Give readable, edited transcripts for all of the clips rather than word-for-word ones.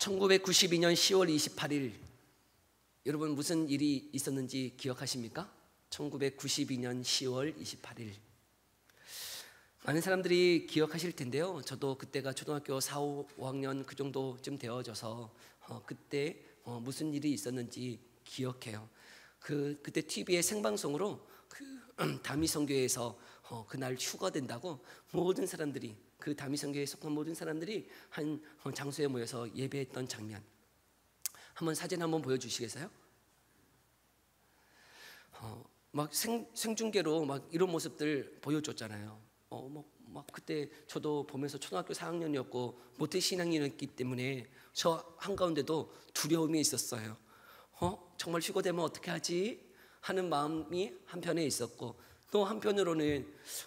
1992년 10월 28일 여러분 무슨 일이 있었는지 기억하십니까? 1992년 10월 28일 많은 사람들이 기억하실 텐데요. 저도 그때가 초등학교 4, 5학년 그 정도쯤 되어져서 그때 무슨 일이 있었는지 기억해요. 그때 TV의 생방송으로 다미성교회에서 그날 휴가 된다고 모든 사람들이 그 다미성교회에 속한 모든 사람들이 한 장소에 모여서 예배했던 장면. 한번 사진 한번 보여주시겠어요? 막 생중계로 막 이런 모습들 보여줬잖아요. 막 그때 저도 보면서 초등학교 4학년이었고 모태 신앙이었기 때문에 저 한가운데도 두려움이 있었어요. 정말 휴가 되면 어떻게 하지? 하는 마음이 한편에 있었고, 또 한편으로는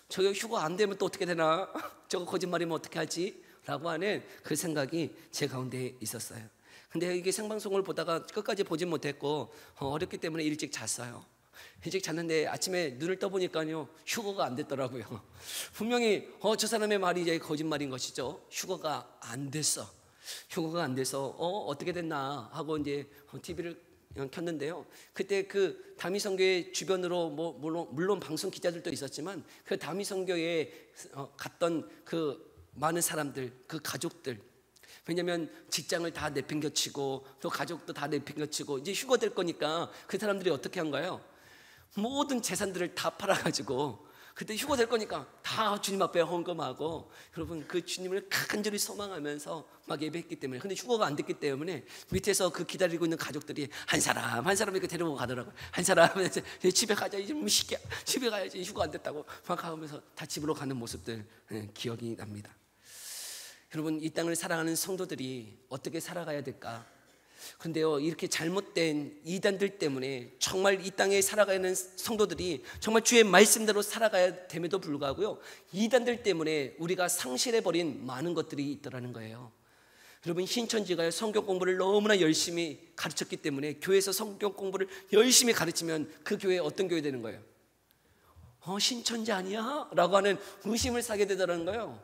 저거 휴가 안 되면 또 어떻게 되나? 저거 거짓말이면 어떻게 하지? 라고 하는 그 생각이 제 가운데 있었어요. 근데 이게 생방송을 보다가 끝까지 보진 못했고 어렵기 때문에 일찍 잤어요. 일찍 잤는데 아침에 눈을 떠보니까요 휴가가 안 됐더라고요. 분명히 저 사람의 말이 이제 거짓말인 것이죠. 휴가가 안 됐어. 휴가가 안 돼서 어떻게 됐나 하고 이제 TV를 켰는데요. 그때 그 다미성교회 주변으로 물론 방송 기자들도 있었지만 그 다미성교회에 갔던 그 많은 사람들, 그 가족들, 왜냐면 직장을 다 내팽겨치고 또 가족도 다 내팽겨치고 이제 휴가 될 거니까 그 사람들이 어떻게 한 거예요? 모든 재산들을 다 팔아가지고 그때 휴가 될 거니까 다 주님 앞에 헌금하고, 여러분 그 주님을 간절히 소망하면서 막 예배했기 때문에, 근데 휴가가 안 됐기 때문에 밑에서 그 기다리고 있는 가족들이 한 사람 한 사람 이렇게 데리고 가더라고요. 한 사람 집에 가자, 이제 시켜 집에 가야지, 휴가 안 됐다고 막 하면서 다 집으로 가는 모습들 기억이 납니다. 여러분, 이 땅을 살아가는 성도들이 어떻게 살아가야 될까? 근데요, 이렇게 잘못된 이단들 때문에 정말 이 땅에 살아가는 성도들이 정말 주의 말씀대로 살아가야 됨에도 불구하고요, 이단들 때문에 우리가 상실해버린 많은 것들이 있더라는 거예요. 여러분, 신천지가 성경 공부를 너무나 열심히 가르쳤기 때문에 교회에서 성경 공부를 열심히 가르치면 그 교회 어떤 교회 되는 거예요? 신천지 아니야? 라고 하는 의심을 사게 되더라는 거예요.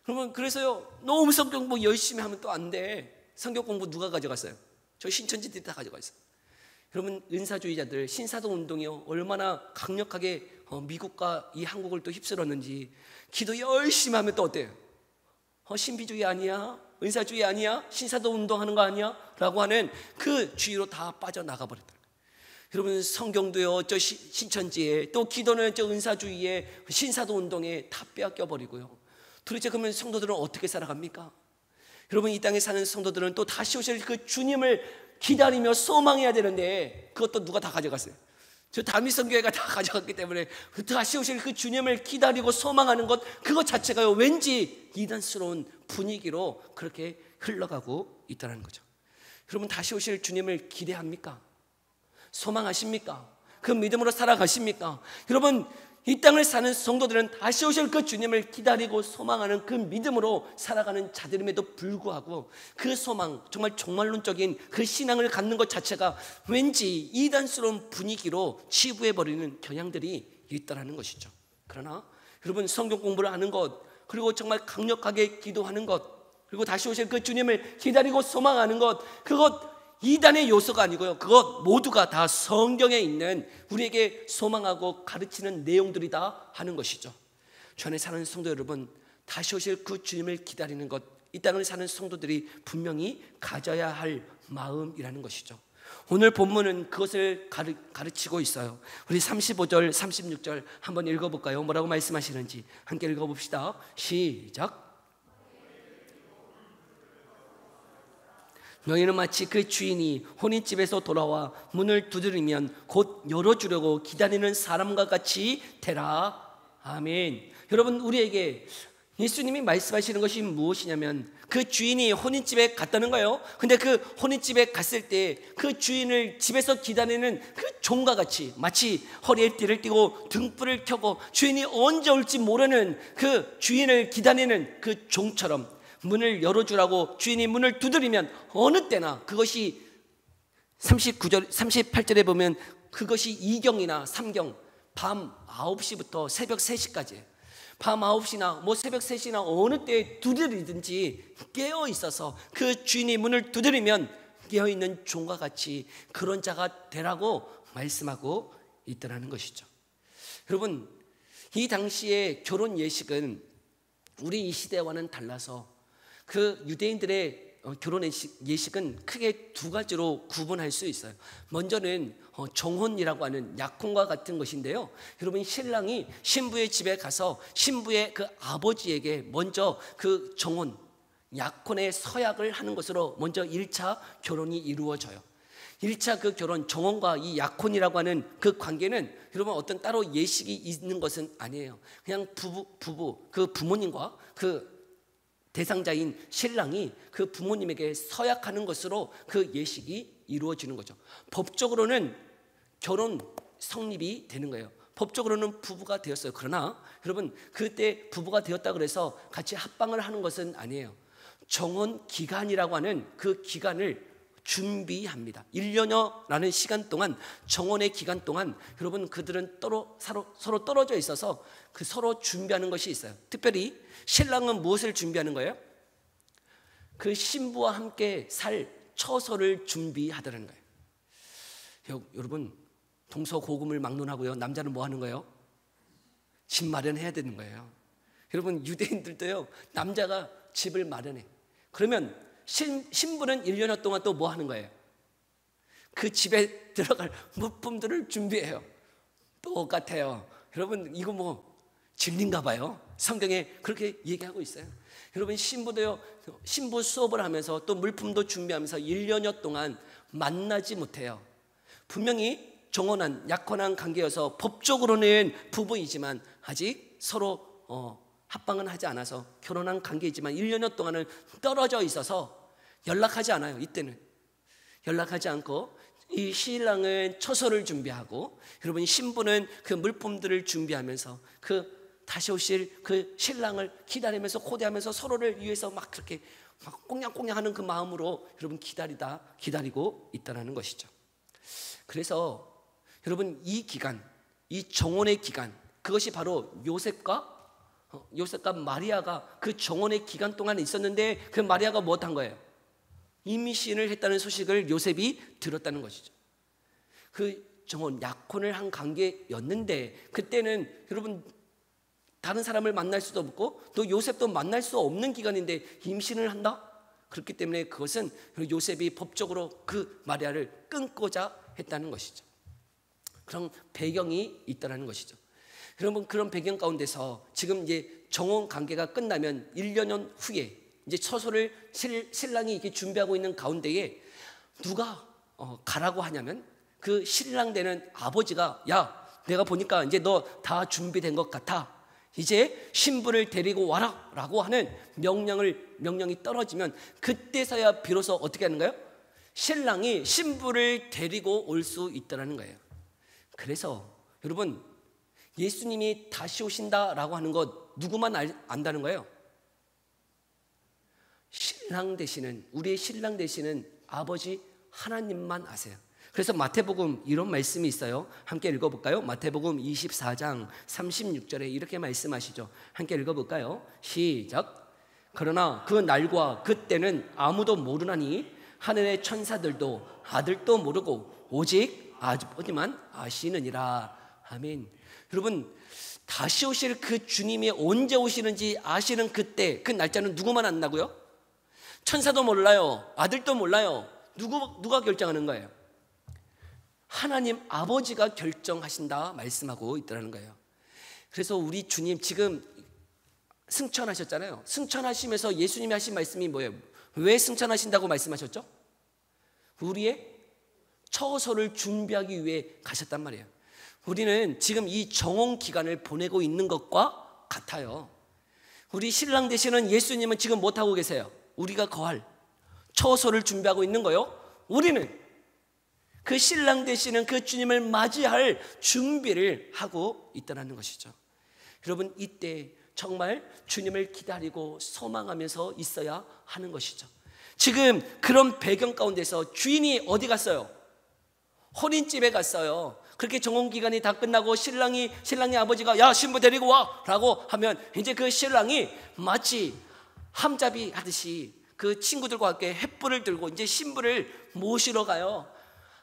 그러면 그래서요, 너무 성경 공부 열심히 하면 또 안 돼. 성경 공부 누가 가져갔어요? 저 신천지들이 다 가져가 있어요. 여러분, 은사주의자들, 신사도 운동이요 얼마나 강력하게 미국과 이 한국을 또 휩쓸었는지, 기도 열심히 하면 또 어때요? 신비주의 아니야? 은사주의 아니야? 신사도 운동하는 거 아니야? 라고 하는 그 주의로 다 빠져나가 버렸다. 여러분, 성경도요 저 신천지에, 또 기도는 저 은사주의에, 신사도 운동에 다 빼앗겨 버리고요. 도대체 그러면 성도들은 어떻게 살아갑니까? 여러분, 이 땅에 사는 성도들은 또 다시 오실 그 주님을 기다리며 소망해야 되는데 그것도 누가 다 가져갔어요? 저 다미성교회가 다 가져갔기 때문에 다시 오실 그 주님을 기다리고 소망하는 것, 그것 자체가요 왠지 이단스러운 분위기로 그렇게 흘러가고 있다는 거죠. 여러분, 다시 오실 주님을 기대합니까? 소망하십니까? 그 믿음으로 살아가십니까? 여러분, 이 땅을 사는 성도들은 다시 오실 그 주님을 기다리고 소망하는 그 믿음으로 살아가는 자들임에도 불구하고 그 소망, 정말 종말론적인 그 신앙을 갖는 것 자체가 왠지 이단스러운 분위기로 치부해버리는 경향들이 있다는 것이죠. 그러나 여러분, 성경 공부를 하는 것, 그리고 정말 강력하게 기도하는 것, 그리고 다시 오실 그 주님을 기다리고 소망하는 것, 그것 이단의 요소가 아니고요, 그것 모두가 다 성경에 있는 우리에게 소망하고 가르치는 내용들이다 하는 것이죠. 주 안에 사는 성도 여러분, 다시 오실 그 주님을 기다리는 것, 이 땅을 사는 성도들이 분명히 가져야 할 마음이라는 것이죠. 오늘 본문은 그것을 가르치고 있어요. 우리 35절 36절 한번 읽어볼까요? 뭐라고 말씀하시는지 함께 읽어봅시다. 시작. 너희는 마치 그 주인이 혼인집에서 돌아와 문을 두드리면 곧 열어주려고 기다리는 사람과 같이 되라. 아멘. 여러분, 우리에게 예수님이 말씀하시는 것이 무엇이냐면 그 주인이 혼인집에 갔다는 거예요. 근데 그 혼인집에 갔을 때 그 주인을 집에서 기다리는 그 종과 같이, 마치 허리에 띠를 띠고 등불을 켜고 주인이 언제 올지 모르는 그 주인을 기다리는 그 종처럼 문을 열어주라고 주인이 문을 두드리면 어느 때나, 그것이 39절, 38절에 보면 그것이 2경이나 3경, 밤 9시부터 새벽 3시까지 밤 9시나 뭐 새벽 3시나 어느 때에 두드리든지 깨어 있어서 그 주인이 문을 두드리면 깨어 있는 종과 같이 그런 자가 되라고 말씀하고 있더라는 것이죠. 여러분, 이 당시의 결혼 예식은 우리 이 시대와는 달라서 그 유대인들의 결혼 예식은 크게 두 가지로 구분할 수 있어요. 먼저는 정혼이라고 하는 약혼과 같은 것인데요. 여러분, 신랑이 신부의 집에 가서 신부의 그 아버지에게 먼저 그 정혼, 약혼의 서약을 하는 것으로 먼저 1차 결혼이 이루어져요. 1차 그 결혼, 정혼과 이 약혼이라고 하는 그 관계는 여러분 어떤 따로 예식이 있는 것은 아니에요. 그냥 부부 그 부모님과 그 대상자인 신랑이 그 부모님에게 서약하는 것으로 그 예식이 이루어지는 거죠. 법적으로는 결혼 성립이 되는 거예요. 법적으로는 부부가 되었어요. 그러나 여러분, 그때 부부가 되었다 그래서 같이 합방을 하는 것은 아니에요. 정혼 기간이라고 하는 그 기간을 준비합니다. 1년여라는 시간 동안, 정혼의 기간 동안 여러분, 그들은 서로 떨어져 있어서 그 서로 준비하는 것이 있어요. 특별히 신랑은 무엇을 준비하는 거예요? 그 신부와 함께 살 처소를 준비하더라는 거예요. 여러분, 동서고금을 막론하고요, 남자는 뭐 하는 거예요? 집 마련해야 되는 거예요. 여러분, 유대인들도요, 남자가 집을 마련해. 그러면 신부는 1년여 동안 또 뭐 하는 거예요? 그 집에 들어갈 물품들을 준비해요. 똑같아요. 여러분, 이거 뭐 진리인가 봐요. 성경에 그렇게 얘기하고 있어요. 여러분, 신부도요, 신부 수업을 하면서 또 물품도 준비하면서 1년여 동안 만나지 못해요. 분명히 정혼한, 약혼한 관계여서 법적으로는 부부이지만 아직 서로 합방은 하지 않아서 결혼한 관계이지만 1년여 동안은 떨어져 있어서 연락하지 않아요. 이때는 연락하지 않고 이 신랑은 처소를 준비하고 여러분, 신부는 그 물품들을 준비하면서 그 다시 오실 그 신랑을 기다리면서 고대하면서 서로를 위해서 막 그렇게 막 꽁냥꽁냥하는 그 마음으로 여러분 기다리고 있다는 것이죠. 그래서 여러분, 이 기간, 이 정혼의 기간, 그것이 바로 요셉과 마리아가 그 정혼의 기간 동안에 있었는데 그 마리아가 무엇한 거예요? 임신을 했다는 소식을 요셉이 들었다는 것이죠. 그 정혼, 약혼을 한 관계였는데 그때는 여러분 다른 사람을 만날 수도 없고 또 요셉도 만날 수 없는 기간인데 임신을 한다? 그렇기 때문에 그것은 요셉이 법적으로 그 마리아를 끊고자 했다는 것이죠. 그런 배경이 있다는 것이죠. 여러분, 그런 배경 가운데서 지금 이제 정혼 관계가 끝나면 1년 후에 이제 처소를 신랑이 이렇게 준비하고 있는 가운데에 누가 가라고 하냐면 그 신랑 되는 아버지가, 야, 내가 보니까 이제 너 다 준비된 것 같아. 이제 신부를 데리고 와라 라고 하는 명령이 떨어지면 그때서야 비로소 어떻게 하는 거예요? 신랑이 신부를 데리고 올 수 있다는 거예요. 그래서 여러분, 예수님이 다시 오신다라고 하는 것 누구만 안다는 거예요? 우리의 신랑 되시는 아버지 하나님만 아세요. 그래서 마태복음 이런 말씀이 있어요. 함께 읽어볼까요? 마태복음 24장 36절에 이렇게 말씀하시죠. 함께 읽어볼까요? 시작. 그러나 그 날과 그 때는 아무도 모르나니 하늘의 천사들도 아들도 모르고 오직 아버지만 아시느니라. 아멘. 여러분, 다시 오실 그 주님이 언제 오시는지 아시는 그때, 그 날짜는 누구만 안다고요? 천사도 몰라요. 아들도 몰라요. 누가 결정하는 거예요? 하나님 아버지가 결정하신다 말씀하고 있더라는 거예요. 그래서 우리 주님 지금 승천하셨잖아요. 승천하시면서 예수님이 하신 말씀이 뭐예요? 왜 승천하신다고 말씀하셨죠? 우리의 처소를 준비하기 위해 가셨단 말이에요. 우리는 지금 이 정혼 기간을 보내고 있는 것과 같아요. 우리 신랑 되시는 예수님은 지금 못하고 계세요. 우리가 거할 처소를 준비하고 있는 거요. 우리는 그 신랑 되시는 그 주님을 맞이할 준비를 하고 있다는 것이죠. 여러분, 이때 정말 주님을 기다리고 소망하면서 있어야 하는 것이죠. 지금 그런 배경 가운데서 주인이 어디 갔어요? 혼인집에 갔어요. 그렇게 정혼 기간이 다 끝나고 신랑이 아버지가 야 신부 데리고 와라고 하면 이제 그 신랑이 마치 함잡이 하듯이 그 친구들과 함께 횃불을 들고 이제 신부를 모시러 가요.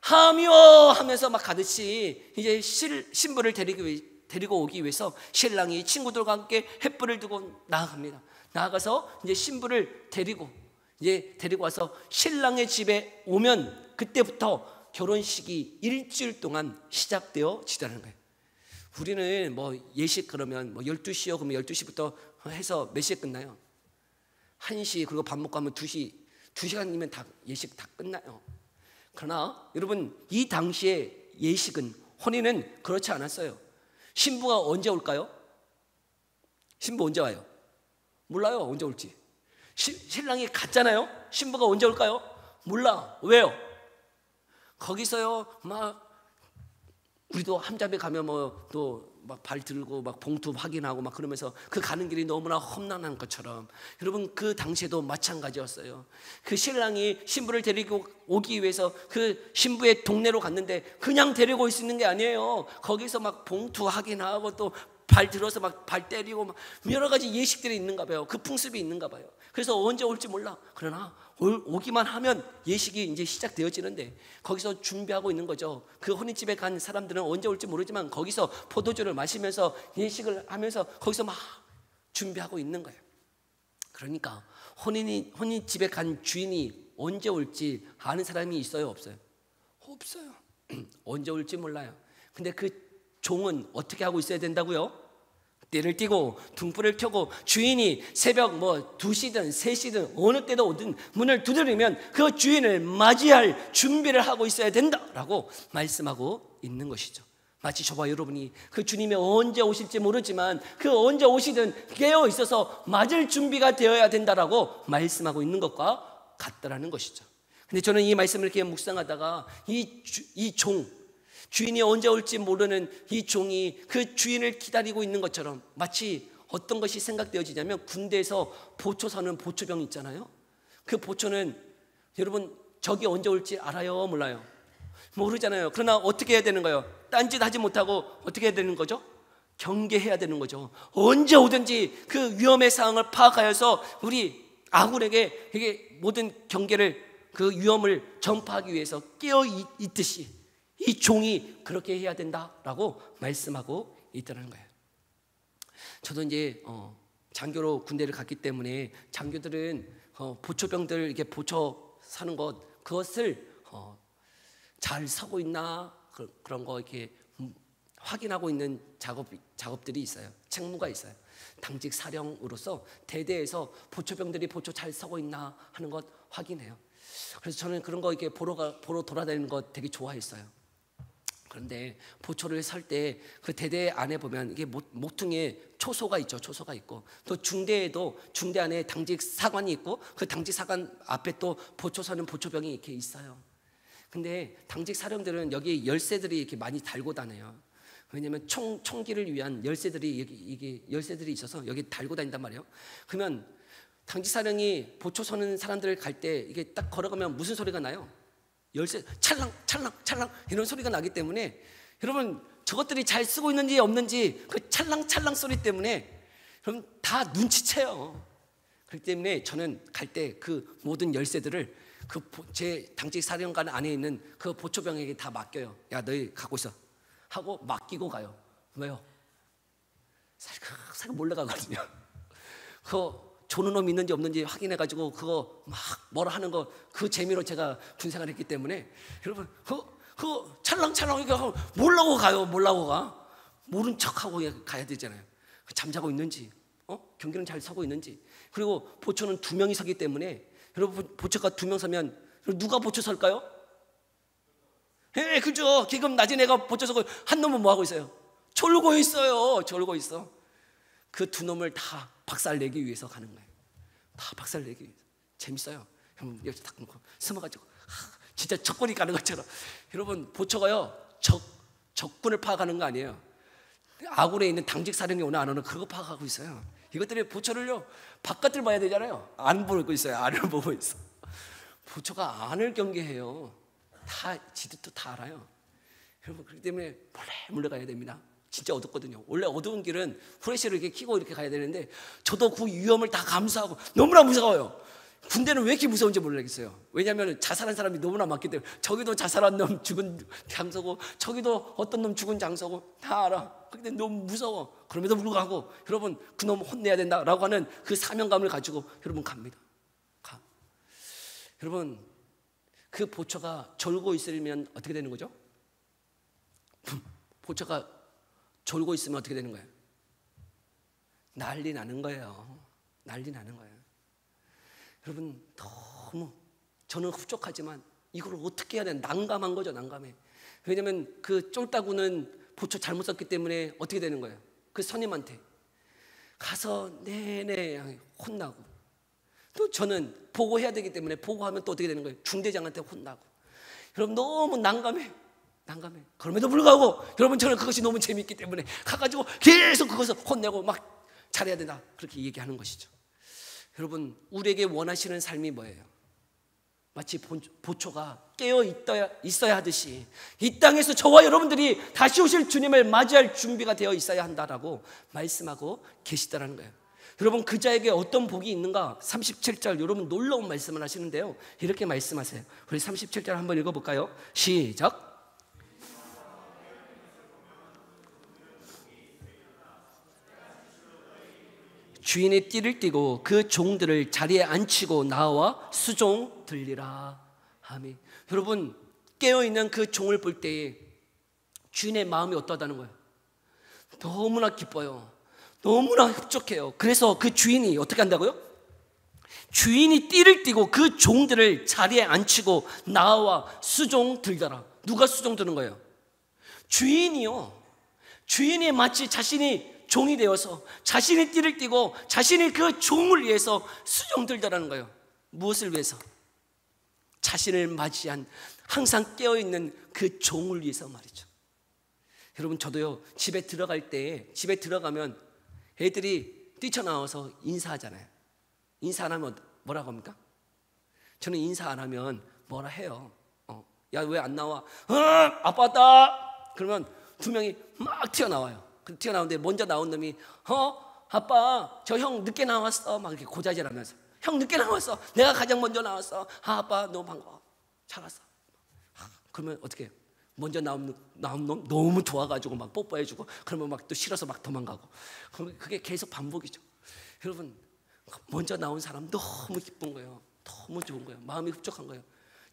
하며 하면서 막 가듯이 이제 신부를 데리고 오기 위해서 신랑이 친구들과 함께 횃불을 들고 나아갑니다. 나아가서 이제 신부를 데리고 와서 신랑의 집에 오면 그때부터 결혼식이 일주일 동안 시작되어지다는 거예요. 우리는 뭐 예식 그러면 뭐 12시요 그러면 12시부터 해서 몇 시에 끝나요? 1시 그리고 밥 먹고 하면 2시간이면 다 예식 다 끝나요. 그러나 여러분 이 당시에 예식은 혼인은 그렇지 않았어요. 신부가 언제 올까요? 신부 언제 와요? 몰라요. 언제 올지. 신랑이 갔잖아요. 신부가 언제 올까요? 몰라. 왜요? 거기서요 막 우리도 함잡에 가면 뭐 또 막 발 들고 막 봉투 확인하고 막 그러면서 그 가는 길이 너무나 험난한 것처럼 여러분 그 당시에도 마찬가지였어요. 그 신랑이 신부를 데리고 오기 위해서 그 신부의 동네로 갔는데 그냥 데리고 올 수 있는 게 아니에요. 거기서 막 봉투 확인하고 또 발 들어서 막 발 때리고 막 여러 가지 예식들이 있는가 봐요. 그 풍습이 있는가 봐요. 그래서 언제 올지 몰라. 그러나 오기만 하면 예식이 이제 시작되어지는데 거기서 준비하고 있는 거죠. 그 혼인집에 간 사람들은 언제 올지 모르지만 거기서 포도주를 마시면서 예식을 하면서 거기서 막 준비하고 있는 거예요. 그러니까 혼인집에 간 주인이 언제 올지 아는 사람이 있어요? 없어요? 없어요. 언제 올지 몰라요. 근데 그 종은 어떻게 하고 있어야 된다고요? 띠를 띠고 등불을 켜고 주인이 새벽 뭐 2시든 3시든 어느 때도 오든 문을 두드리면 그 주인을 맞이할 준비를 하고 있어야 된다라고 말씀하고 있는 것이죠. 마치 저와 여러분이 그 주님이 언제 오실지 모르지만 그 언제 오시든 깨어 있어서 맞을 준비가 되어야 된다라고 말씀하고 있는 것과 같다라는 것이죠. 근데 저는 이 말씀을 이렇게 묵상하다가 이 주인이 언제 올지 모르는 이 종이 그 주인을 기다리고 있는 것처럼 마치 어떤 것이 생각되어지냐면 군대에서 보초 사는 보초병 있잖아요. 그 보초는 여러분 적이 언제 올지 알아요? 몰라요? 모르잖아요. 그러나 어떻게 해야 되는 거예요? 딴짓 하지 못하고 어떻게 해야 되는 거죠? 경계해야 되는 거죠. 언제 오든지 그 위험의 상황을 파악하여서 우리 아군에게 이게 모든 경계를 그 위험을 전파하기 위해서 깨어 있듯이 이 종이 그렇게 해야 된다라고 말씀하고 있다는 거예요. 저도 이제 장교로 군대를 갔기 때문에 장교들은 보초병들 이렇게 보초 사는 그것을 잘 서고 있나 그런 거 이렇게 확인하고 있는 작업들이 있어요. 책무가 있어요. 당직 사령으로서 대대에서 보초병들이 보초 잘 서고 있나 하는 것 확인해요. 그래서 저는 그런 거 이렇게 보러 돌아다니는 거 되게 좋아했어요. 그런데 보초를 설 때 그 대대 안에 보면 이게 모퉁이에 초소가 있죠. 초소가 있고 또 중대에도 중대 안에 당직 사관이 있고 그 당직 사관 앞에 또 보초 서는 보초병이 이렇게 있어요. 근데 당직 사령들은 여기 열쇠들이 이렇게 많이 달고 다녀요. 왜냐하면 총기를 위한 열쇠들이 이게 열쇠들이 있어서 여기 달고 다닌단 말이에요. 그러면 당직 사령이 보초 서는 사람들 갈 때 이게 딱 걸어가면 무슨 소리가 나요? 열쇠 찰랑 찰랑 찰랑 이런 소리가 나기 때문에 여러분 저것들이 잘 쓰고 있는지 없는지 그 찰랑 찰랑 소리 때문에 여러분 다 눈치채요. 그렇기 때문에 저는 갈 때 그 모든 열쇠들을 제 당직 사령관 안에 있는 그 보초병에게 다 맡겨요. 야 너희 갖고 있어 하고 맡기고 가요. 왜요? 살짝 몰래 가거든요. 그거 조는 놈 있는지 없는지 확인해가지고 그거 막 뭐라 하는 거 그 재미로 제가 군생활을 했기 때문에 여러분 그거 찰랑찰랑 이거 몰라고 가요. 몰라고 가. 모른 척하고 가야 되잖아요. 잠자고 있는지 경기는 잘 서고 있는지. 그리고 보초는 2명이 서기 때문에 여러분 보초가 2명 서면 누가 보초 설까요? 예, 그죠. 지금 낮에 내가 보초 서고 한 놈은 뭐 하고 있어요? 졸고 있어요. 졸고 있어. 그 2놈을 다 박살내기 위해서 가는 거예요. 다 박살내기 위해서. 재밌어요. 형 여기 딱 놓고 숨어가지고 진짜 적군이 가는 것처럼. 여러분 보초가요 적군을 파악하는 거 아니에요. 아군에 있는 당직 사령이 오나 안 오나 그거 파악하고 있어요. 이것들이 보초를요 바깥을 봐야 되잖아요. 안 보고 있어요. 안을 보고 있어. 보초가 안을 경계해요. 다 지들도 다 알아요. 여러분 그렇기 때문에 몰래 가야 됩니다. 진짜 어둡거든요. 원래 어두운 길은 후레쉬를 이렇게 켜고 이렇게 가야 되는데 저도 그 위험을 다 감수하고 너무나 무서워요. 군대는 왜 이렇게 무서운지 모르겠어요. 왜냐하면 자살한 사람이 너무나 많기 때문에 저기도 자살한 놈 죽은 장소고 저기도 어떤 놈 죽은 장소고 다 알아. 근데 너무 무서워. 그럼에도 불구하고 여러분 그놈 혼내야 된다라고 하는 그 사명감을 가지고 여러분 갑니다. 가. 여러분 그 보초가 졸고 있으면 어떻게 되는 거죠? 보초가 졸고 있으면 어떻게 되는 거예요? 난리 나는 거예요. 난리 나는 거예요. 여러분 너무 저는 흡족하지만 이걸 어떻게 해야 되나 난감한 거죠. 난감해. 왜냐하면 그 쫄따구는 보초 잘못 썼기 때문에 어떻게 되는 거예요? 그 선임한테 가서 내내 혼나고 또 저는 보고해야 되기 때문에 보고하면 또 어떻게 되는 거예요? 중대장한테 혼나고. 여러분 너무 난감해. 그럼에도 불구하고 여러분 저는 그것이 너무 재밌기 때문에 가가지고 계속 그것을 혼내고 막 잘해야 된다 그렇게 얘기하는 것이죠. 여러분 우리에게 원하시는 삶이 뭐예요? 마치 보초가 깨어 있어야 하듯이 이 땅에서 저와 여러분들이 다시 오실 주님을 맞이할 준비가 되어 있어야 한다라고 말씀하고 계시다라는 거예요. 여러분 그 자에게 어떤 복이 있는가? 37절 여러분 놀라운 말씀을 하시는데요. 이렇게 말씀하세요. 우리 37절 한번 읽어볼까요? 시작. 주인의 띠를 띠고 그 종들을 자리에 앉히고 나와 수종 들리라. 아멘. 여러분 깨어있는 그 종을 볼 때에 주인의 마음이 어떠하다는 거예요? 너무나 기뻐요. 너무나 흡족해요. 그래서 그 주인이 어떻게 한다고요? 주인이 띠를 띠고 그 종들을 자리에 앉히고 나와 수종 들더라. 누가 수종 드는 거예요? 주인이요. 주인이 마치 자신이 종이 되어서 자신의 띠를 띠고 자신이 그 종을 위해서 수종 들더라는 거예요. 무엇을 위해서? 자신을 맞이한 항상 깨어있는 그 종을 위해서 말이죠. 여러분 저도요 집에 들어갈 때 집에 들어가면 애들이 뛰쳐나와서 인사하잖아요. 인사 안 하면 뭐라고 합니까? 저는 인사 안 하면 뭐라 해요. 야 왜 안 나와? 아빠 왔다. 그러면 두 명이 막 튀어나와요. 튀어나오는데 먼저 나온 놈이 아빠 저 형 늦게 나왔어 막 이렇게 고자질하면서 형 늦게 나왔어 내가 가장 먼저 나왔어 아빠 너무 반가워 잘 왔어. 그러면 어떻게 해요? 먼저 나온 놈 너무 좋아가지고 막 뽀뽀해주고 그러면 막 또 싫어서 막 도망가고 그러면 그게 계속 반복이죠. 여러분 먼저 나온 사람 너무 기쁜 거예요. 너무 좋은 거예요. 마음이 흡족한 거예요.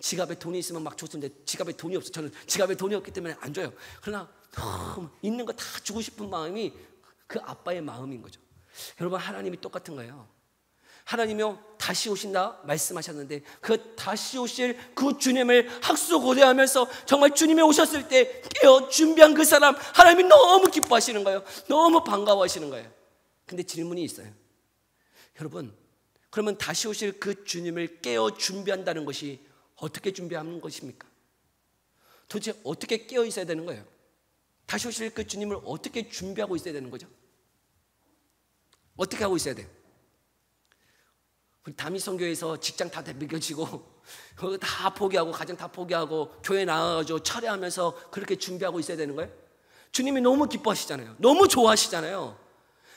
지갑에 돈이 있으면 막 줬는데 지갑에 돈이 없어. 저는 지갑에 돈이 없기 때문에 안 줘요. 그러나 너무 있는 거 다 주고 싶은 마음이 그 아빠의 마음인 거죠. 여러분 하나님이 똑같은 거예요. 하나님이요 다시 오신다 말씀하셨는데 그 다시 오실 그 주님을 학수고대하면서 정말 주님이 오셨을 때 깨어 준비한 그 사람 하나님이 너무 기뻐하시는 거예요. 너무 반가워하시는 거예요. 근데 질문이 있어요. 여러분 그러면 다시 오실 그 주님을 깨어 준비한다는 것이 어떻게 준비하는 것입니까? 도대체 어떻게 깨어 있어야 되는 거예요? 다시 오실 그 주님을 어떻게 준비하고 있어야 되는 거죠? 어떻게 하고 있어야 돼요? 우리 다미 선교에서 직장 다 내비겨지고 다 포기하고 가정 다 포기하고 교회 나가가지고 철회하면서 그렇게 준비하고 있어야 되는 거예요? 주님이 너무 기뻐하시잖아요. 너무 좋아하시잖아요.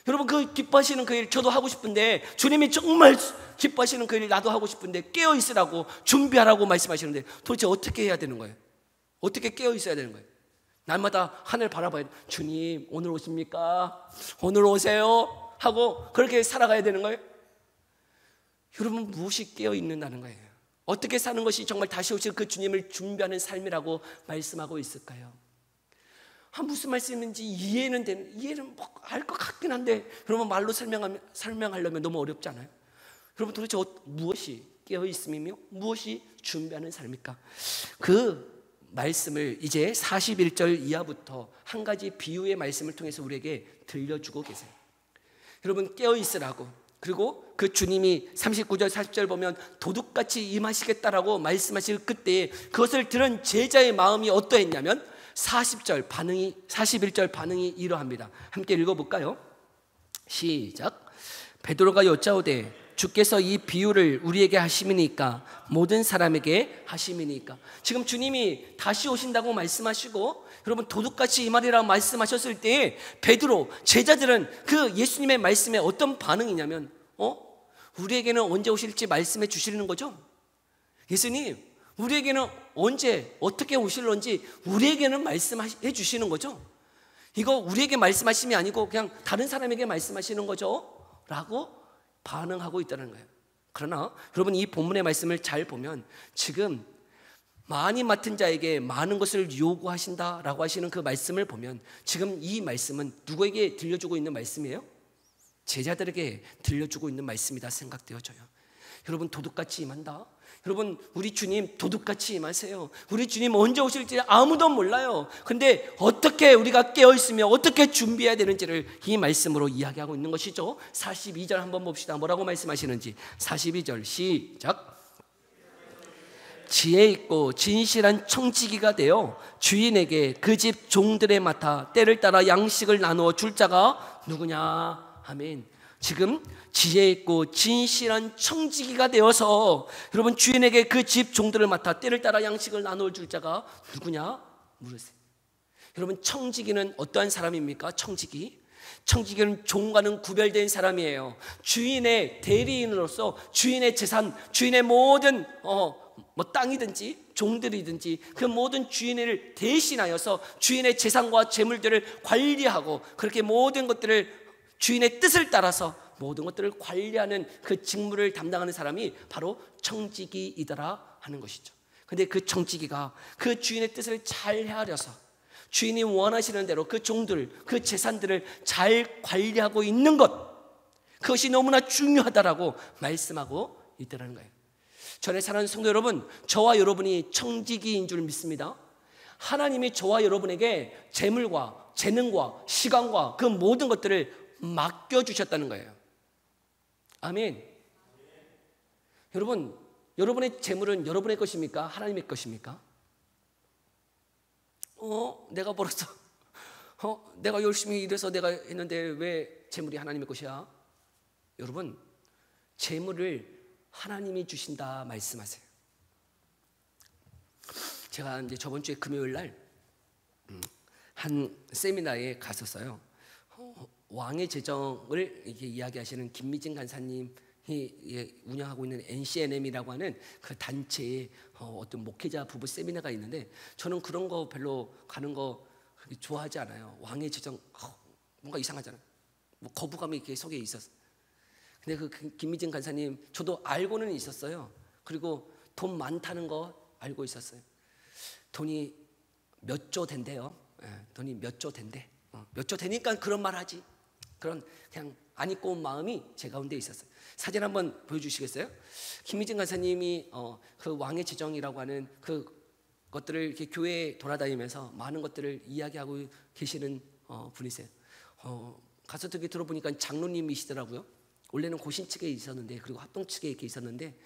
여러분 그 기뻐하시는 그 일 저도 하고 싶은데 주님이 정말 기뻐하시는 그 일 나도 하고 싶은데 깨어 있으라고 준비하라고 말씀하시는데 도대체 어떻게 해야 되는 거예요? 어떻게 깨어 있어야 되는 거예요? 날마다 하늘 바라봐야 돼. 주님 오늘 오십니까? 오늘 오세요 하고 그렇게 살아가야 되는 거예요? 여러분 무엇이 깨어 있는다는 거예요? 어떻게 사는 것이 정말 다시 오실 그 주님을 준비하는 삶이라고 말씀하고 있을까요? 무슨 말씀인지 이해는 뭐 알 것 같긴 한데 여러분 말로 설명하려면 너무 어렵지 않아요? 여러분 도대체 무엇이 깨어 있음이며 무엇이 준비하는 삶입니까? 그 말씀을 이제 41절 이하부터 한 가지 비유의 말씀을 통해서 우리에게 들려주고 계세요. 여러분 깨어 있으라고 그리고 그 주님이 39절 40절 보면 도둑같이 임하시겠다라고 말씀하실 그때에 그것을 들은 제자의 마음이 어떠했냐면 41절 반응이 이러합니다. 함께 읽어볼까요? 시작. 베드로가 여짜오되 주께서 이 비유를 우리에게 하심이니까 모든 사람에게 하심이니까. 지금 주님이 다시 오신다고 말씀하시고 여러분 도둑같이 이 말이라고 말씀하셨을 때 베드로 제자들은 그 예수님의 말씀에 어떤 반응이냐면 우리에게는 언제 오실지 말씀해 주시는 거죠. 예수님 우리에게는 언제 어떻게 오실런지 우리에게는 말씀해 주시는 거죠. 이거 우리에게 말씀하심이 아니고 그냥 다른 사람에게 말씀하시는 거죠 라고 반응하고 있다는 거예요. 그러나 여러분 이 본문의 말씀을 잘 보면 지금 많이 맡은 자에게 많은 것을 요구하신다라고 하시는 그 말씀을 보면 지금 이 말씀은 누구에게 들려주고 있는 말씀이에요? 제자들에게 들려주고 있는 말씀이다 생각되어져요. 여러분 도둑같이 임한다. 여러분 우리 주님 도둑같이 임하세요. 우리 주님 언제 오실지 아무도 몰라요. 근데 어떻게 우리가 깨어있으며 어떻게 준비해야 되는지를 이 말씀으로 이야기하고 있는 것이죠. 42절 한번 봅시다. 뭐라고 말씀하시는지. 42절 시작. 지혜 있고 진실한 청지기가 되어 주인에게 그 집 종들에 맡아 때를 따라 양식을 나누어 줄 자가 누구냐. 아멘. 지금 지혜 있고 진실한 청지기가 되어서 여러분 주인에게 그 집 종들을 맡아 때를 따라 양식을 나누어 줄 자가 누구냐 물으세요. 여러분 청지기는 어떠한 사람입니까? 청지기는 종과는 구별된 사람이에요. 주인의 대리인으로서 주인의 재산, 주인의 모든 땅이든지 종들이든지 그 모든 주인을 대신하여서 주인의 재산과 재물들을 관리하고 그렇게 모든 것들을 주인의 뜻을 따라서 모든 것들을 관리하는 그 직무를 담당하는 사람이 바로 청지기이더라 하는 것이죠. 근데 그 청지기가 그 주인의 뜻을 잘 헤아려서 주인이 원하시는 대로 그 종들, 그 재산들을 잘 관리하고 있는 것, 그것이 너무나 중요하다라고 말씀하고 있다는 거예요. 전에 사는 성도 여러분, 저와 여러분이 청지기인 줄 믿습니다. 하나님이 저와 여러분에게 재물과 재능과 시간과 그 모든 것들을 맡겨주셨다는 거예요. 아멘. 여러분, 여러분의 재물은 여러분의 것입니까? 하나님의 것입니까? 내가 벌었어. 내가 열심히 일해서 내가 했는데 왜 재물이 하나님의 것이야? 여러분, 재물을 하나님이 주신다 말씀하세요. 제가 이제 저번 주에 금요일 날 한 세미나에 갔었어요. 왕의 재정을 이렇게 이야기하시는 김미진 간사님이 운영하고 있는 NCNM이라고 하는 그 단체의 어떤 목회자 부부 세미나가 있는데 저는 그런 거 별로 가는 거 좋아하지 않아요. 왕의 재정 뭔가 이상하잖아요. 뭐 거부감이 이렇게 속에 있었어요. 근데 그 김미진 간사님 저도 알고는 있었어요. 그리고 돈 많다는 거 알고 있었어요. 돈이 몇 조 된대요. 돈이 몇 조 된대. 몇 조 되니까 그런 말 하지. 그런 그냥 안 입고 온 마음이 제 가운데 있었어요. 사진 한번 보여주시겠어요? 김미진 간사님이 그 왕의 재정이라고 하는 그 것들을 이렇게 교회에 돌아다니면서 많은 것들을 이야기하고 계시는 분이세요. 가서 되게 들어보니까 장로님이시더라고요. 원래는 고신 측에 있었는데 그리고 합동 측에 이렇게 있었는데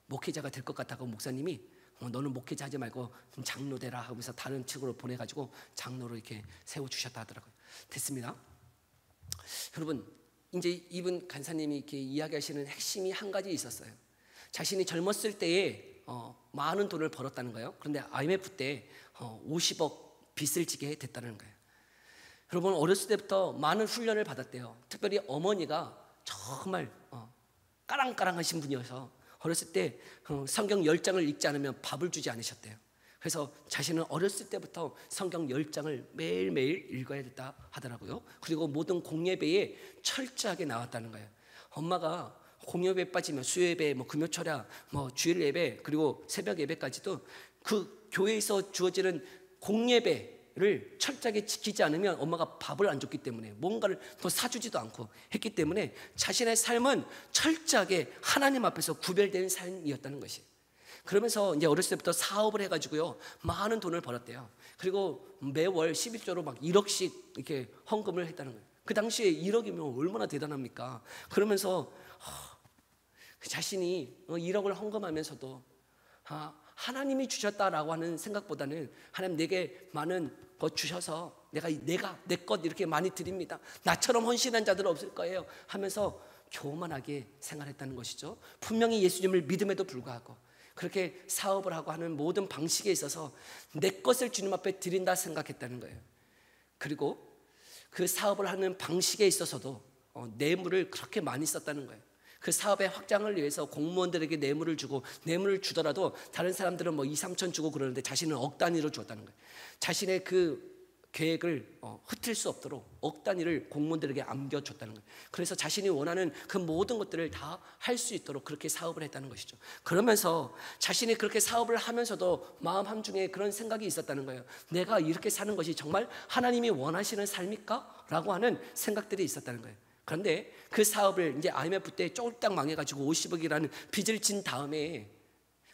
목회자가 될 것 같다고 목사님이 너는 목회자 하지 말고 좀 장로 되라 하면서 다른 측으로 보내가지고 장로로 이렇게 세워주셨다 하더라고요. 됐습니다. 여러분 이제 이분 간사님이 이렇게 이야기하시는 핵심이 한 가지 있었어요. 자신이 젊었을 때에 많은 돈을 벌었다는 거예요. 그런데 IMF 때 50억 빚을 지게 됐다는 거예요. 여러분 어렸을 때부터 많은 훈련을 받았대요. 특별히 어머니가 정말 까랑까랑하신 분이어서 어렸을 때 성경 10장을 읽지 않으면 밥을 주지 않으셨대요. 그래서 자신은 어렸을 때부터 성경 10장을 매일매일 읽어야 됐다 하더라고요. 그리고 모든 공예배에 철저하게 나왔다는 거예요. 엄마가 공예배 빠지면 수요예배, 금요철야, 주일 예배 그리고 새벽 예배까지도 그 교회에서 주어지는 공예배를 철저하게 지키지 않으면 엄마가 밥을 안 줬기 때문에 뭔가를 더 사주지도 않고 했기 때문에 자신의 삶은 철저하게 하나님 앞에서 구별된 삶이었다는 것이에요. 그러면서 이제 어렸을 때부터 사업을 해가지고요 많은 돈을 벌었대요. 그리고 매월 11조로 막 1억씩 이렇게 헌금을 했다는 거예요. 그 당시에 1억이면 얼마나 대단합니까? 그러면서 자신이 1억을 헌금하면서도 하나님이 주셨다라고 하는 생각보다는 하나님 내게 많은 것 주셔서 내가 내 것 이렇게 많이 드립니다. 나처럼 헌신한 자들은 없을 거예요 하면서 교만하게 생활했다는 것이죠. 분명히 예수님을 믿음에도 불구하고 그렇게 사업을 하고 하는 모든 방식에 있어서 내 것을 주님 앞에 드린다 생각했다는 거예요. 그리고 그 사업을 하는 방식에 있어서도 뇌물을 그렇게 많이 썼다는 거예요. 그 사업의 확장을 위해서 공무원들에게 뇌물을 주고, 뇌물을 주더라도 다른 사람들은 뭐 2, 3천 주고 그러는데 자신은 억 단위로 주었다는 거예요. 자신의 그 계획을 흩을 수 없도록 억 단위를 공무원들에게 안겨줬다는 거예요. 그래서 자신이 원하는 그 모든 것들을 다 할 수 있도록 그렇게 사업을 했다는 것이죠. 그러면서 자신이 그렇게 사업을 하면서도 마음 한중에 그런 생각이 있었다는 거예요. 내가 이렇게 사는 것이 정말 하나님이 원하시는 삶일까? 라고 하는 생각들이 있었다는 거예요. 그런데 그 사업을 이제 IMF 때 쫄딱 망해가지고 50억이라는 빚을 진 다음에,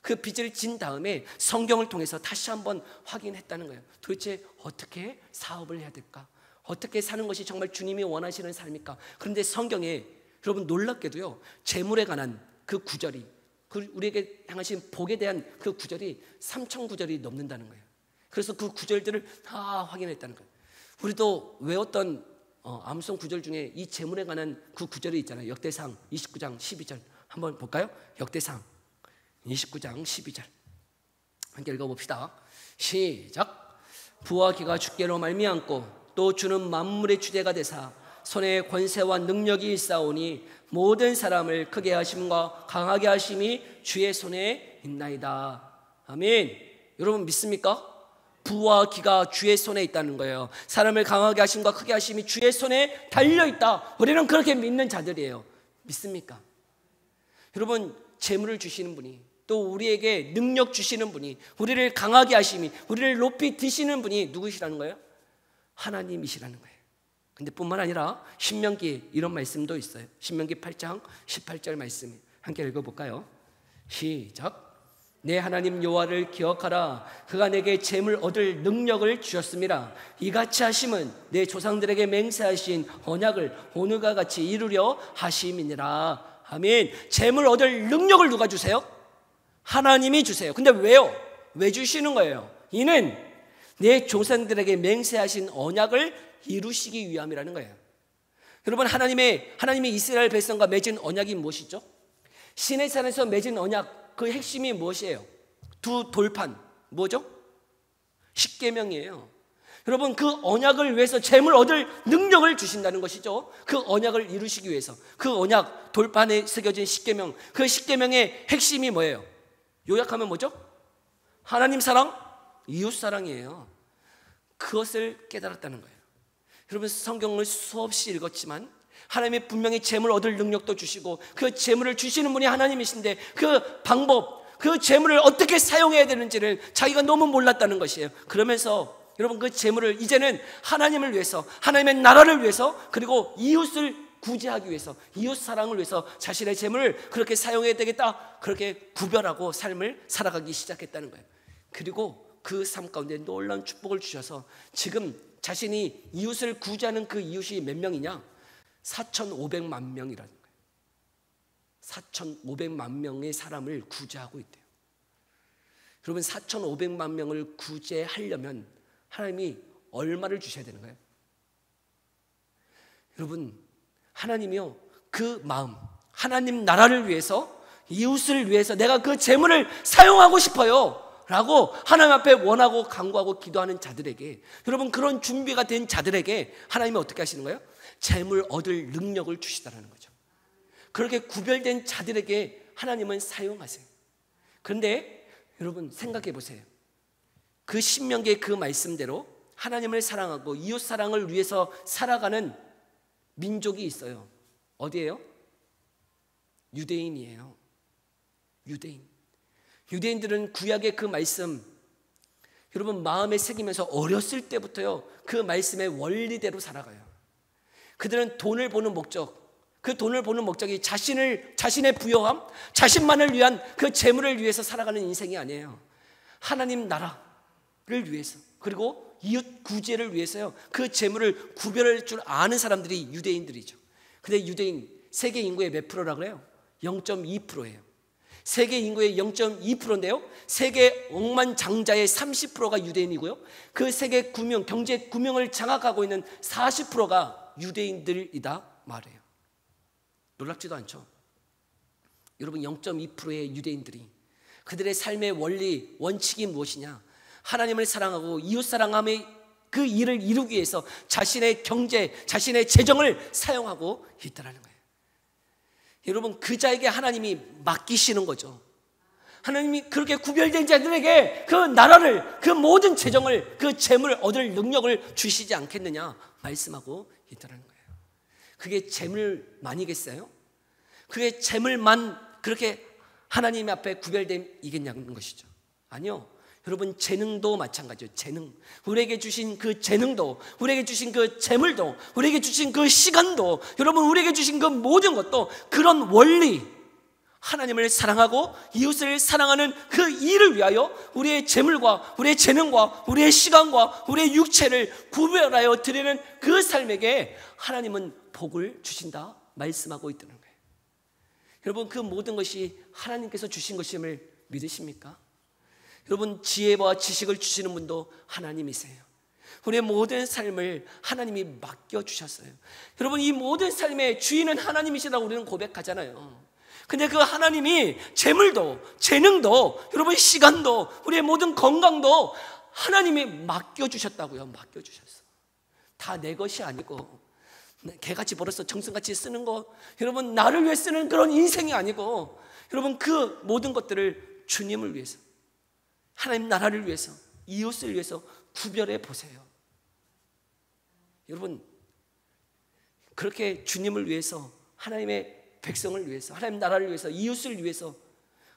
그 빚을 진 다음에 성경을 통해서 다시 한번 확인했다는 거예요. 도대체 어떻게 사업을 해야 될까? 어떻게 사는 것이 정말 주님이 원하시는 삶일까? 그런데 성경에 여러분 놀랍게도요, 재물에 관한 그 구절이, 그 우리에게 향하신 복에 대한 그 구절이 3천 구절이 넘는다는 거예요. 그래서 그 구절들을 다 확인했다는 거예요. 우리도 외웠던 암송 구절 중에 이 재물에 관한 그 구절이 있잖아요. 역대상 29장 12절 한번 볼까요? 역대상 29장 12절 함께 읽어봅시다. 시작. 부와 기가 주께로 말미암고 또 주는 만물의 주제가 되사 손에 권세와 능력이 있사오니 모든 사람을 크게 하심과 강하게 하심이 주의 손에 있나이다. 아멘. 여러분 믿습니까? 부와 기가 주의 손에 있다는 거예요. 사람을 강하게 하심과 크게 하심이 주의 손에 달려있다. 우리는 그렇게 믿는 자들이에요. 믿습니까? 여러분, 재물을 주시는 분이, 또 우리에게 능력 주시는 분이, 우리를 강하게 하심이, 우리를 높이 드시는 분이 누구시라는 거예요? 하나님이시라는 거예요. 근데 뿐만 아니라 신명기에 이런 말씀도 있어요. 신명기 8장 18절 말씀 함께 읽어볼까요? 시작. 내 하나님 여호와를 기억하라. 그가 내게 재물 얻을 능력을 주셨습니다. 이같이 하심은 내 조상들에게 맹세하신 언약을 오늘과 같이 이루려 하심이니라. 아멘. 재물 얻을 능력을 누가 주세요? 하나님이 주세요. 근데 왜요? 왜 주시는 거예요? 이는 내 조상들에게 맹세하신 언약을 이루시기 위함이라는 거예요. 여러분, 하나님이 이스라엘 백성과 맺은 언약이 무엇이죠? 시내산에서 맺은 언약, 그 핵심이 무엇이에요? 두 돌판, 뭐죠? 십계명이에요. 여러분, 그 언약을 위해서 재물 얻을 능력을 주신다는 것이죠. 그 언약을 이루시기 위해서 그 언약 돌판에 새겨진 십계명, 그 십계명의 핵심이 뭐예요? 요약하면 뭐죠? 하나님 사랑, 이웃 사랑이에요. 그것을 깨달았다는 거예요. 여러분, 성경을 수없이 읽었지만 하나님이 분명히 재물 얻을 능력도 주시고 그 재물을 주시는 분이 하나님이신데 그 방법, 그 재물을 어떻게 사용해야 되는지를 자기가 너무 몰랐다는 것이에요. 그러면서 여러분, 그 재물을 이제는 하나님을 위해서, 하나님의 나라를 위해서, 그리고 이웃을 구제하기 위해서, 이웃 사랑을 위해서 자신의 재물을 그렇게 사용해야 되겠다, 그렇게 구별하고 삶을 살아가기 시작했다는 거예요. 그리고 그 삶 가운데 놀라운 축복을 주셔서 지금 자신이 이웃을 구제하는 그 이웃이 몇 명이냐? 4,500만 명이라는 거예요. 4,500만 명의 사람을 구제하고 있대요. 여러분, 4,500만 명을 구제하려면 하나님이 얼마를 주셔야 되는 거예요? 여러분, 하나님이요, 그 마음, 하나님 나라를 위해서, 이웃을 위해서 내가 그 재물을 사용하고 싶어요 라고 하나님 앞에 원하고 간구하고 기도하는 자들에게, 여러분, 그런 준비가 된 자들에게 하나님이 어떻게 하시는 거예요? 재물 얻을 능력을 주시다라는 거죠. 그렇게 구별된 자들에게 하나님은 사용하세요. 그런데 여러분, 생각해 보세요. 그 신명기의 그 말씀대로 하나님을 사랑하고 이웃 사랑을 위해서 살아가는 민족이 있어요. 어디예요? 유대인이에요. 유대인들은 구약의 그 말씀, 여러분, 마음에 새기면서 어렸을 때부터요 그 말씀의 원리대로 살아가요. 그들은 돈을 버는 목적, 그 돈을 버는 목적이 자신의 부요함, 자신만을 위한 그 재물을 위해서 살아가는 인생이 아니에요. 하나님 나라를 위해서, 그리고 이웃 구제를 위해서요 그 재물을 구별할 줄 아는 사람들이 유대인들이죠. 근데 유대인 세계 인구의 몇 프로라고 그래요? 0.2%예요. 세계 인구의 0.2%인데요 세계 억만장자의 30%가 유대인이고요, 그 세계 경제 구명을 장악하고 있는 40%가 유대인들이다 말이에요. 놀랍지도 않죠. 여러분 0.2%의 유대인들이 그들의 삶의 원리, 원칙이 무엇이냐? 하나님을 사랑하고 이웃 사랑함의 그 일을 이루기 위해서 자신의 경제, 자신의 재정을 사용하고 있다는 거예요. 여러분 그 자에게 하나님이 맡기시는 거죠. 하나님이 그렇게 구별된 자들에게 그 나라를, 그 모든 재정을, 그 재물을 얻을 능력을 주시지 않겠느냐 말씀하고 있다는 거예요. 그게 재물만이겠어요? 그게 재물만 그렇게 하나님 앞에 구별됨이겠냐는 것이죠. 아니요. 여러분 재능도 마찬가지예요. 재능, 우리에게 주신 그 재능도, 우리에게 주신 그 재물도, 우리에게 주신 그 시간도, 여러분 우리에게 주신 그 모든 것도 그런 원리, 하나님을 사랑하고 이웃을 사랑하는 그 일을 위하여 우리의 재물과 우리의 재능과 우리의 시간과 우리의 육체를 구별하여 드리는 그 삶에게 하나님은 복을 주신다 말씀하고 있다는 거예요. 여러분 그 모든 것이 하나님께서 주신 것임을 믿으십니까? 여러분 지혜와 지식을 주시는 분도 하나님이세요. 우리의 모든 삶을 하나님이 맡겨주셨어요. 여러분 이 모든 삶의 주인은 하나님이시라고 우리는 고백하잖아요. 근데 그 하나님이 재물도, 재능도, 여러분 시간도, 우리의 모든 건강도 하나님이 맡겨주셨다고요. 맡겨주셨어. 다 내 것이 아니고 개같이 벌어서 정성같이 쓰는 거, 여러분 나를 위해 쓰는 그런 인생이 아니고, 여러분 그 모든 것들을 주님을 위해서, 하나님 나라를 위해서, 이웃을 위해서 구별해 보세요. 여러분 그렇게 주님을 위해서, 하나님의 백성을 위해서, 하나님 나라를 위해서, 이웃을 위해서,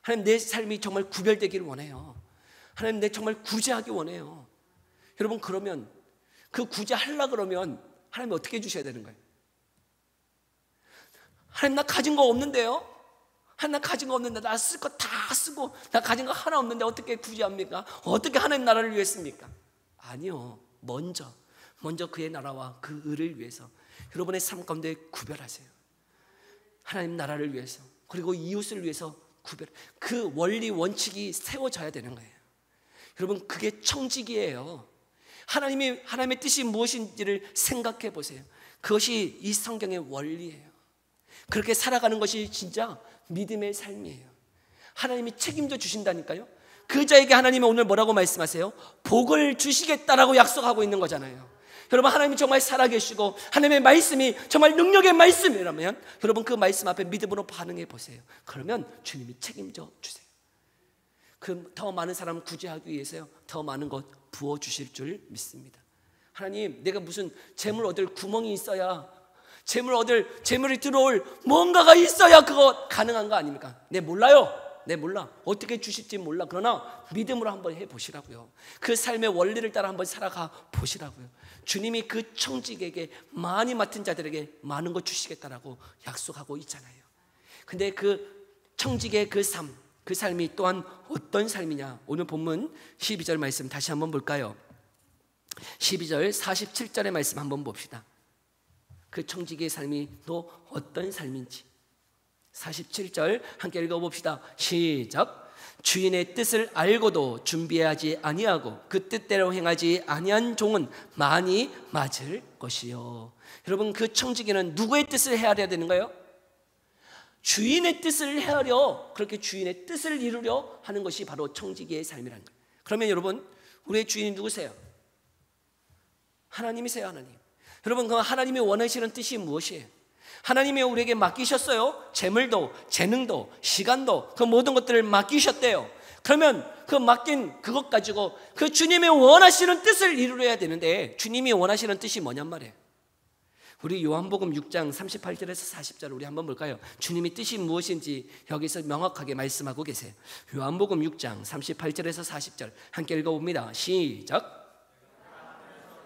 하나님 내 삶이 정말 구별되기를 원해요. 하나님 내 정말 구제하기 원해요. 여러분 그러면 그 구제하려고 그러면 하나님 어떻게 해주셔야 되는 거예요? 하나님 나 가진 거 없는데요? 하나님 나 가진 거 없는데, 나 쓸 거 다 쓰고 나 가진 거 하나 없는데 어떻게 구제합니까? 어떻게 하나님 나라를 위해 씁니까? 아니요. 먼저 그의 나라와 그 의를 위해서 여러분의 삶 가운데 구별하세요. 하나님 나라를 위해서, 그리고 이웃을 위해서 구별, 그 원리 원칙이 세워져야 되는 거예요. 여러분 그게 청지기예요. 하나님의 뜻이 무엇인지를 생각해 보세요. 그것이 이 성경의 원리예요. 그렇게 살아가는 것이 진짜 믿음의 삶이에요. 하나님이 책임져 주신다니까요. 그 자에게 하나님은 오늘 뭐라고 말씀하세요? 복을 주시겠다라고 약속하고 있는 거잖아요. 여러분 하나님이 정말 살아계시고 하나님의 말씀이 정말 능력의 말씀이라면 여러분 그 말씀 앞에 믿음으로 반응해 보세요. 그러면 주님이 책임져 주세요. 그 더 많은 사람을 구제하기 위해서요, 더 많은 것 부어주실 줄 믿습니다. 하나님 내가 무슨 재물 얻을 구멍이 있어야, 재물이 들어올 뭔가가 있어야 그거 가능한 거 아닙니까? 네 몰라요. 네 몰라. 어떻게 주실지 몰라. 그러나 믿음으로 한번 해보시라고요. 그 삶의 원리를 따라 한번 살아가 보시라고요. 주님이 그 청직에게 많이 맡은 자들에게 많은 것 주시겠다라고 약속하고 있잖아요. 근데 그 청직의 그 삶이 또한 어떤 삶이냐? 오늘 본문 12절 말씀 다시 한번 볼까요? 12절 47절의 말씀 한번 봅시다. 그 청직의 삶이 또 어떤 삶인지 47절 함께 읽어봅시다. 시작. 주인의 뜻을 알고도 준비하지 아니하고 그 뜻대로 행하지 아니한 종은 많이 맞을 것이요. 여러분 그 청지기는 누구의 뜻을 헤아려야 되는가요? 주인의 뜻을 헤아려, 그렇게 주인의 뜻을 이루려 하는 것이 바로 청지기의 삶이라는 거예요. 그러면 여러분 우리의 주인이 누구세요? 하나님이세요. 하나님. 여러분 그 하나님이 원하시는 뜻이 무엇이에요? 하나님이 우리에게 맡기셨어요. 재물도, 재능도, 시간도, 그 모든 것들을 맡기셨대요. 그러면 그 맡긴 그것 가지고 그 주님이 원하시는 뜻을 이루어야 되는데, 주님이 원하시는 뜻이 뭐냔 말이에요. 우리 요한복음 6장 38절에서 40절 우리 한번 볼까요? 주님의 뜻이 무엇인지 여기서 명확하게 말씀하고 계세요. 요한복음 6장 38절에서 40절 함께 읽어봅니다. 시작.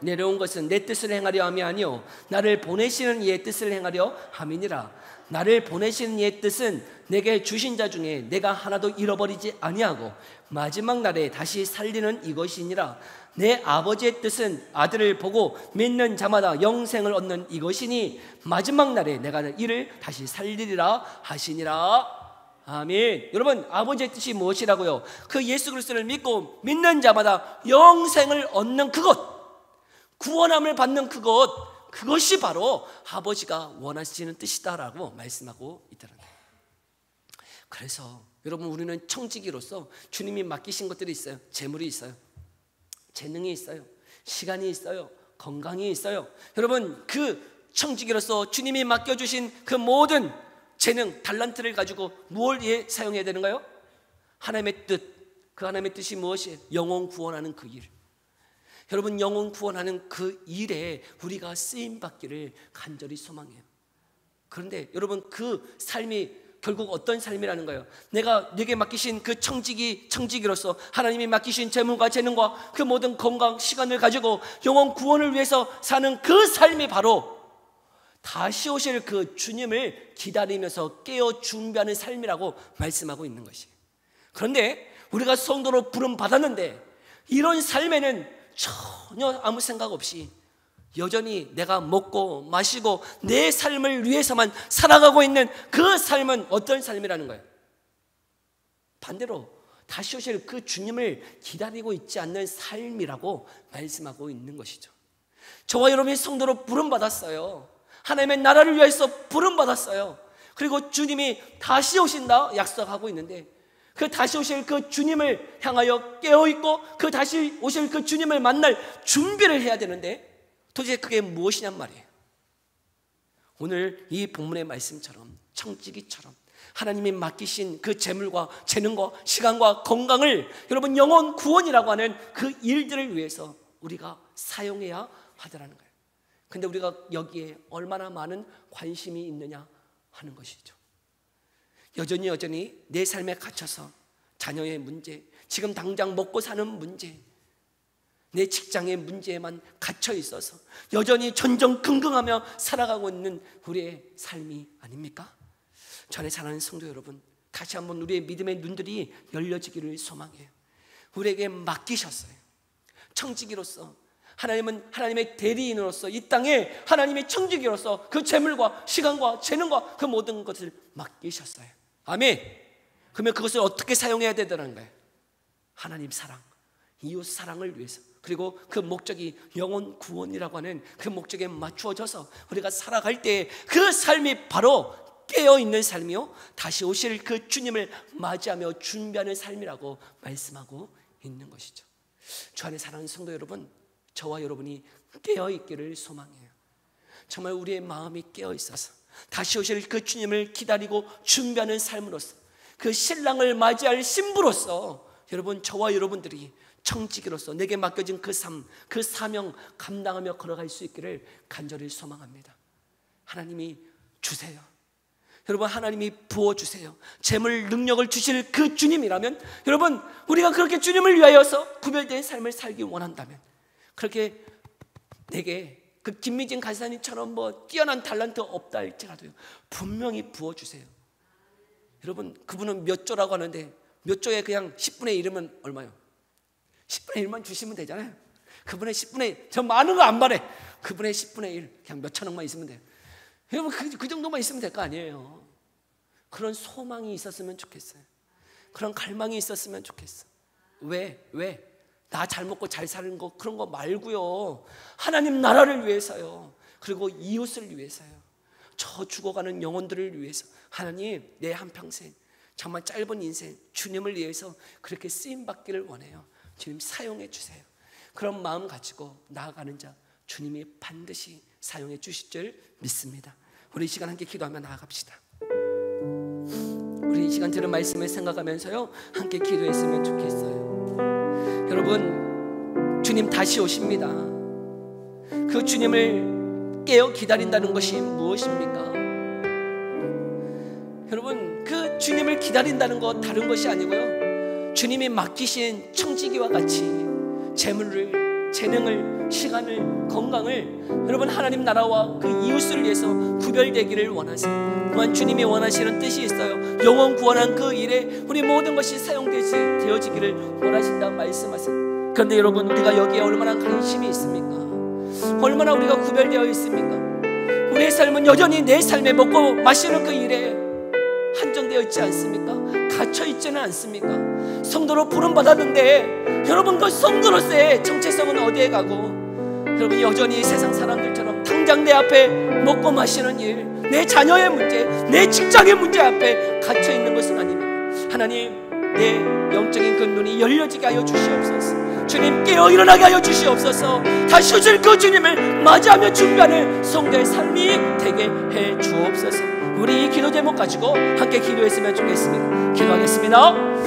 내려온 것은 내 뜻을 행하려 함이 아니요 나를 보내시는 이의 뜻을 행하려 함이니라. 나를 보내시는 이의 뜻은 내게 주신 자 중에 내가 하나도 잃어버리지 아니하고 마지막 날에 다시 살리는 이것이니라. 내 아버지의 뜻은 아들을 보고 믿는 자마다 영생을 얻는 이것이니 마지막 날에 내가 이를 다시 살리리라 하시니라. 아멘. 여러분 아버지의 뜻이 무엇이라고요? 그 예수 그리스도를 믿고 믿는 자마다 영생을 얻는 그것, 구원함을 받는 그것, 그것이 바로 아버지가 원하시는 뜻이다라고 말씀하고 있더라고요. 그래서 여러분, 우리는 청지기로서 주님이 맡기신 것들이 있어요. 재물이 있어요, 재능이 있어요, 시간이 있어요, 건강이 있어요. 여러분, 그 청지기로서 주님이 맡겨주신 그 모든 재능, 달란트를 가지고 무엇을 사용해야 되는가요? 하나님의 뜻, 그 하나님의 뜻이 무엇이에요? 영혼 구원하는 그 일. 여러분, 영혼 구원하는 그 일에 우리가 쓰임받기를 간절히 소망해요. 그런데 여러분, 그 삶이 결국 어떤 삶이라는 거예요? 내가 네게 맡기신 그 청지기로서 하나님이 맡기신 재물과 재능과 그 모든 건강, 시간을 가지고 영혼 구원을 위해서 사는 그 삶이 바로 다시 오실 그 주님을 기다리면서 깨어 준비하는 삶이라고 말씀하고 있는 것이에요. 그런데 우리가 성도로 부름 받았는데 이런 삶에는 전혀 아무 생각 없이 여전히 내가 먹고 마시고 내 삶을 위해서만 살아가고 있는 그 삶은 어떤 삶이라는 거예요? 반대로 다시 오실 그 주님을 기다리고 있지 않는 삶이라고 말씀하고 있는 것이죠. 저와 여러분이 성도로 부름 받았어요. 하나님의 나라를 위해서 부름 받았어요. 그리고 주님이 다시 오신다 약속하고 있는데 그 다시 오실 그 주님을 향하여 깨어있고 그 다시 오실 그 주님을 만날 준비를 해야 되는데 도대체 그게 무엇이냔 말이에요. 오늘 이 본문의 말씀처럼 청지기처럼 하나님이 맡기신 그 재물과 재능과 시간과 건강을 여러분 영혼 구원이라고 하는 그 일들을 위해서 우리가 사용해야 하더라는 거예요. 근데 우리가 여기에 얼마나 많은 관심이 있느냐 하는 것이죠. 여전히 내 삶에 갇혀서 자녀의 문제, 지금 당장 먹고 사는 문제, 내 직장의 문제에만 갇혀 있어서 여전히 전전긍긍하며 살아가고 있는 우리의 삶이 아닙니까? 전에 사랑하는 성도 여러분, 다시 한번 우리의 믿음의 눈들이 열려지기를 소망해요. 우리에게 맡기셨어요. 청지기로서, 하나님은 하나님의 대리인으로서 이 땅에 하나님의 청지기로서 그 재물과 시간과 재능과 그 모든 것을 맡기셨어요. 아멘. 그러면 그것을 어떻게 사용해야 되더라는 거예요? 하나님 사랑, 이웃 사랑을 위해서, 그리고 그 목적이 영혼 구원이라고 하는 그 목적에 맞추어져서 우리가 살아갈 때 그 삶이 바로 깨어있는 삶이요, 다시 오실 그 주님을 맞이하며 준비하는 삶이라고 말씀하고 있는 것이죠. 주 안에 사랑하는 성도 여러분, 저와 여러분이 깨어있기를 소망해요. 정말 우리의 마음이 깨어있어서 다시 오실 그 주님을 기다리고 준비하는 삶으로서, 그 신랑을 맞이할 신부로서 여러분, 저와 여러분들이 청지기로서 내게 맡겨진 그 삶, 그 사명 감당하며 걸어갈 수 있기를 간절히 소망합니다. 하나님이 주세요. 여러분, 하나님이 부어주세요. 재물 능력을 주실 그 주님이라면, 여러분, 우리가 그렇게 주님을 위하여서 구별된 삶을 살기 원한다면, 그렇게 내게 그 김미진 간사님처럼 뭐 뛰어난 달란트 없다 할지라도요, 분명히 부어주세요. 여러분, 그분은 몇 조라고 하는데 몇 조에 그냥 10분의 1이면 얼마요? 10분의 1만 주시면 되잖아요. 그분의 10분의 1, 저 많은 거 안 바래. 그분의 10분의 1, 그냥 몇 천억만 있으면 돼요. 여러분, 그 정도만 있으면 될 거 아니에요. 그런 소망이 있었으면 좋겠어요. 그런 갈망이 있었으면 좋겠어. 왜? 나 잘 먹고 잘 사는 거 그런 거 말고요, 하나님 나라를 위해서요, 그리고 이웃을 위해서요, 저 죽어가는 영혼들을 위해서 하나님, 내 한평생 정말 짧은 인생 주님을 위해서 그렇게 쓰임받기를 원해요. 주님 사용해 주세요. 그런 마음 가지고 나아가는 자 주님이 반드시 사용해 주실 줄 믿습니다. 우리 이 시간 함께 기도하며 나아갑시다. 우리 이 시간 들은 말씀을 생각하면서요, 함께 기도했으면 좋겠어요. 여러분, 주님 다시 오십니다. 그 주님을 깨어 기다린다는 것이 무엇입니까? 여러분, 그 주님을 기다린다는 거 다른 것이 아니고요, 주님이 맡기신 청지기와 같이 재물을, 재능을, 시간을, 건강을 여러분 하나님 나라와 그 이웃을 위해서 구별되기를 원하세요. 또한 주님이 원하시는 뜻이 있어요. 영혼 구원한 그 일에 우리 모든 것이 사용되어지기를 원하신다고 말씀하세요. 그런데 여러분, 우리가 여기에 얼마나 관심이 있습니까? 얼마나 우리가 구별되어 있습니까? 우리의 삶은 여전히 내 삶에 먹고 마시는 그 일에 한정되어 있지 않습니까? 갇혀 있지는 않습니까? 성도로 부름 받았는데 여러분, 그 성도로서의 정체성은 어디에 가고, 여러분, 여전히 세상 사람들처럼 당장 내 앞에 먹고 마시는 일, 내 자녀의 문제, 내 직장의 문제 앞에 갇혀 있는 것은 아닙니다. 하나님, 내 영적인 그 눈이 열려지게 하여 주시옵소서. 주님, 깨어 일어나게 하여 주시옵소서. 다시 오실 그 주님을 맞이하며 준비하는 성도의 삶이 되게 해 주옵소서. 우리 이 기도 제목 가지고 함께 기도했으면 좋겠습니다. 기도하겠습니다.